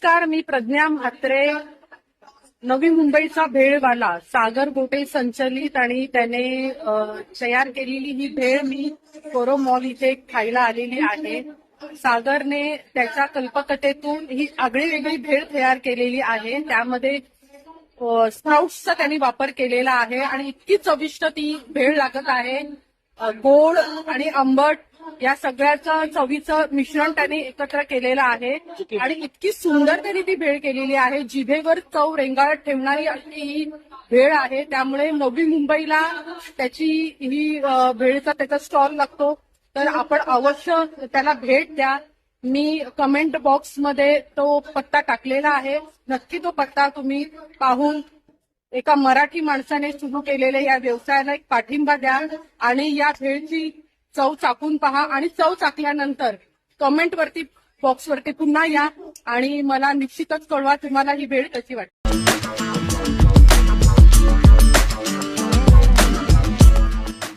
नमस्कार, मी प्रज्ञा म्हात्रे. नवी मुंबईचा भेळवाला सागर गोटे संचलित आणि त्याने तयार केलेली ही भेळ मी कोरो मॉल इथे खायला आलेली आहे. सागरने त्याच्या कल्पकतेतून ही आगळीवेगळी भेळ तयार केलेली आहे. त्यामध्ये स्प्राउट्सचा त्यांनी वापर केलेला आहे आणि इतकी चविष्ट ती भेळ लागत आहे. गोड आणि आंबट या सगळ्याचं चवीचं मिश्रण त्यांनी एकत्र केलेलं आहे आणि इतकी सुंदर त्यांनी ती भेळ केलेली आहे. जिभेवर चव रेंगाळत ठेवणारी अशी ही भेळ आहे. त्यामुळे नवी मुंबईला त्याची ही भेळचा त्याचा स्टॉल लागतो, तर आपण अवश्य त्याला भेट द्या. मी कमेंट बॉक्समध्ये तो पत्ता टाकलेला आहे. नक्की तो पत्ता तुम्ही पाहून एका मराठी माणसाने सुरू केलेल्या या व्यवसायाला एक पाठिंबा द्या आणि या भेळची चव चाकून पहा आणि चव चाकल्यानंतर कमेंटवरती बॉक्सवरती पुन्हा या आणि मला निश्चितच कळवा तुम्हाला ही भेळ कशी वाटते.